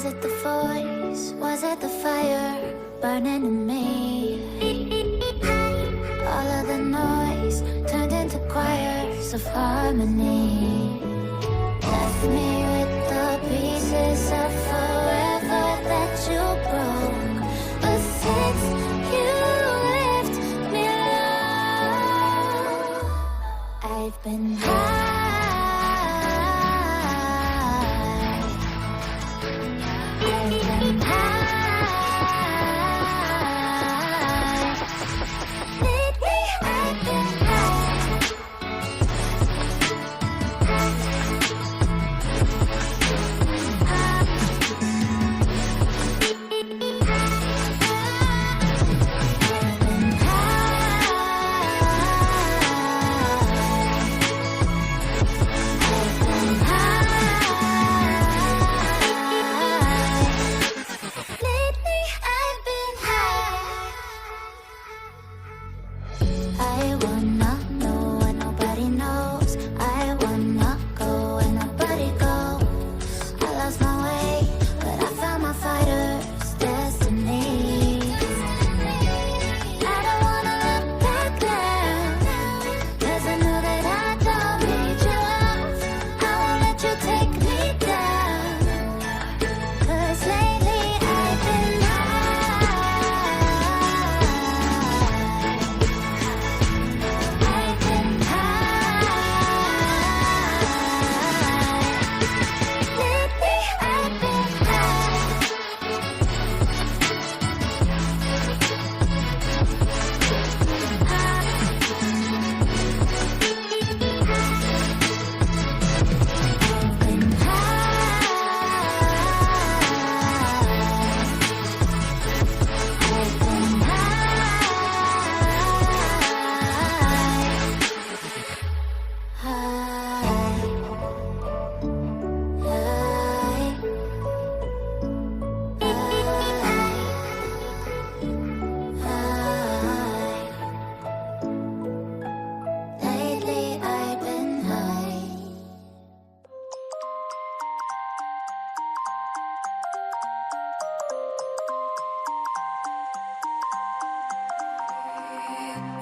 it the voice? Was it the fire burning in me? All of the noise turned into choirs of harmony. Left me with the pieces of forever that you broke. But since you left me alone, I've been high.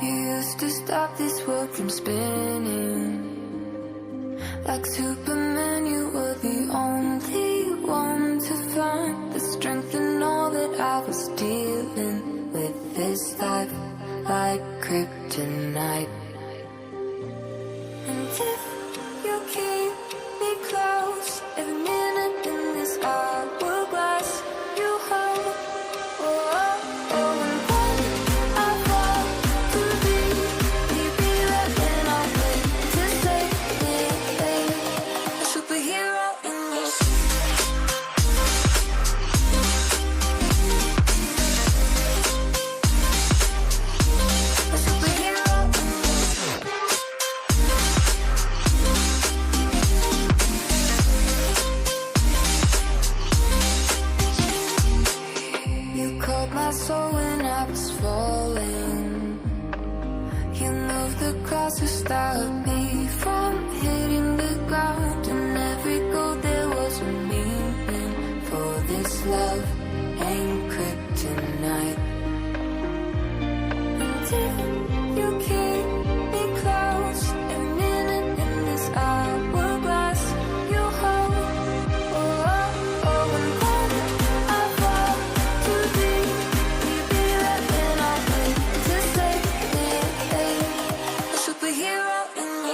You used to stop this world from spinning. Like Superman, you were the only one to find the strength in all that I was dealing with. This life like kryptonite. And if you keep me close, every minute in this hourglass you hold. Oh, oh, oh, and when I fall too deep, you be there and I'll wait to save me, a superhero in me. A superhero in me. You caught my soul when I was falling. You moved the crowds to stop me from hitting the ground. And every goal there was a meaning. For this love ain't kryptonite. And if you keep me close, every minute in this hourglass you hold. Oh, oh, oh, and when I fall too deep, you be there and I'll wait to save me, a superhero in me.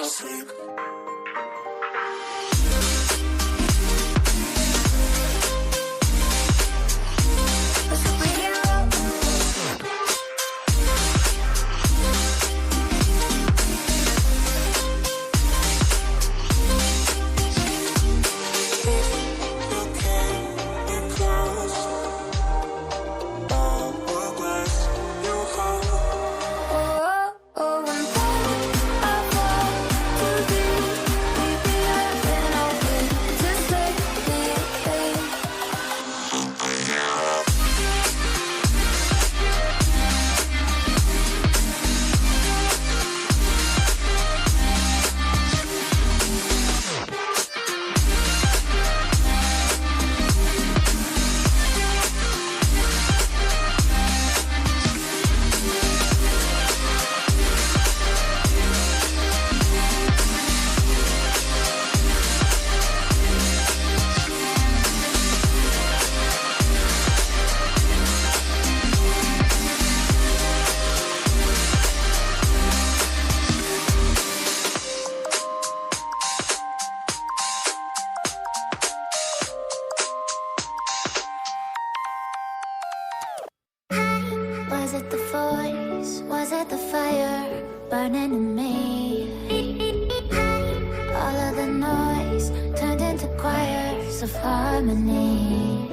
All of the noise turned into choirs of harmony.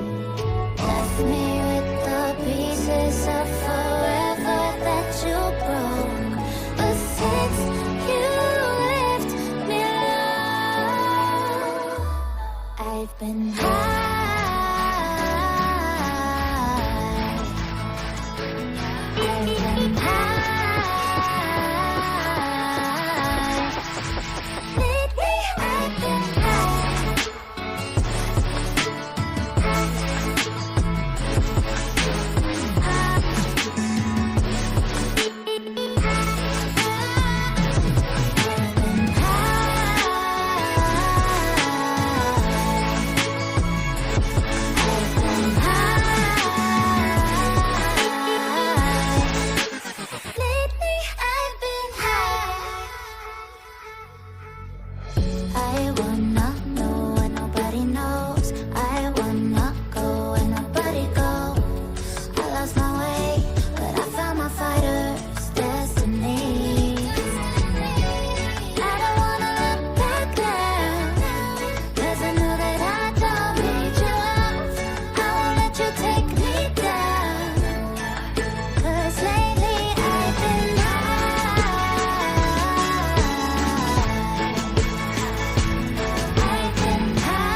Left me with the pieces of forever that you broke. But since you left me alone, I've been high. I've been high. Lately I've been I wanna know what nobody knows. I wanna go where nobody goes. I lost my way, but I found my fighter's destiny. I don't wanna look back now, 'cause I know that I don't need your love. I won't let you take me down, 'cause lately I've been high. I've been high.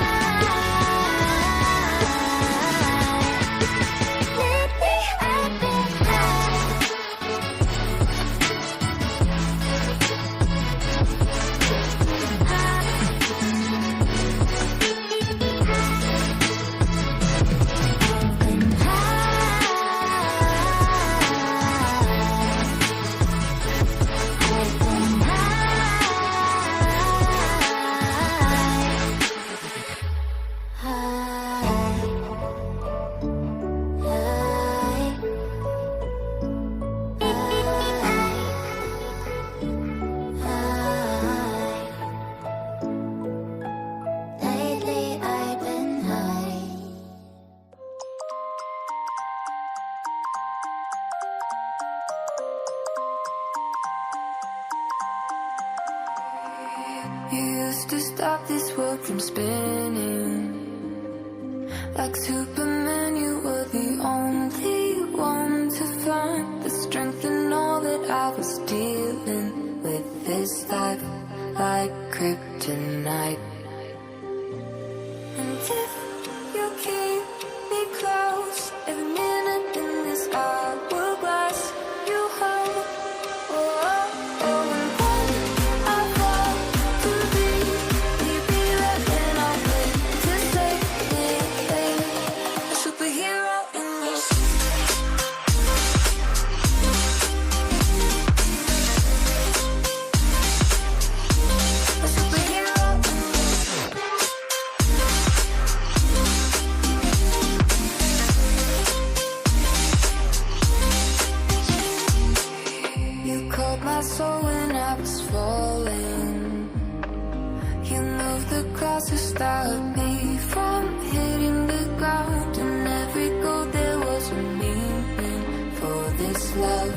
Lately I've been Lately I've been high. You used to stop this world from spinning. Like Superman, you were the only one to find the strength in all that I was dealing with. This life like kryptonite. And if you keep me close, every minute in this hourglass, you hold. Oh, oh, oh, and when I fall to deep, will you be there when I'm with to save me? A superhero in this. A superhero in this. You called my soul when I was falling. You moved the cross to stop me from hitting the ground. And every goal there was a meaning. For this love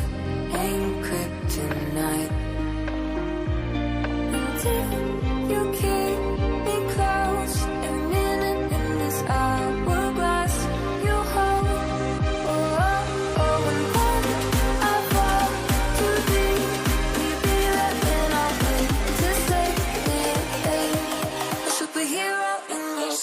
ain't kryptonite. And if you keep me close, every minute in this hourglass, you hold. Oh, oh, oh, and when I fall too deep, will you be there when I'm with to save me? A superhero in this.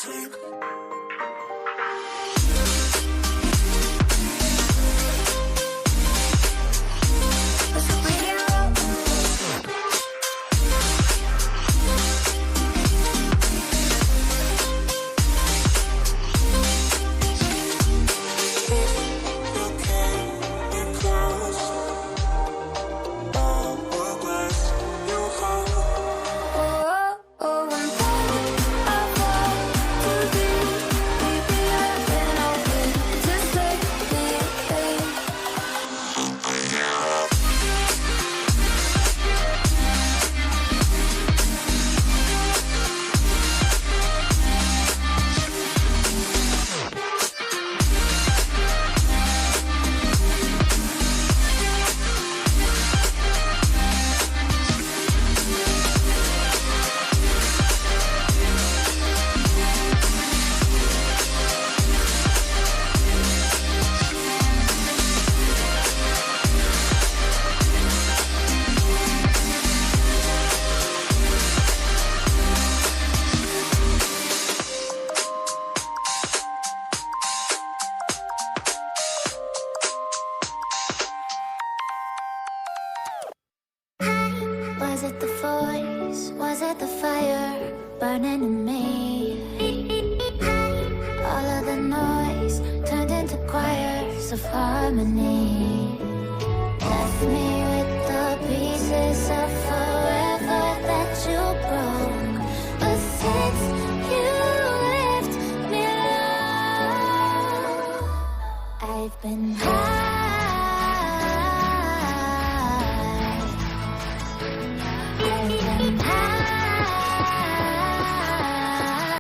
Was it the voice? Was it the fire burning in me? All of the noise turned into choirs of harmony. Left me with the pieces of forever that you broke. But since you left me alone, I've been high.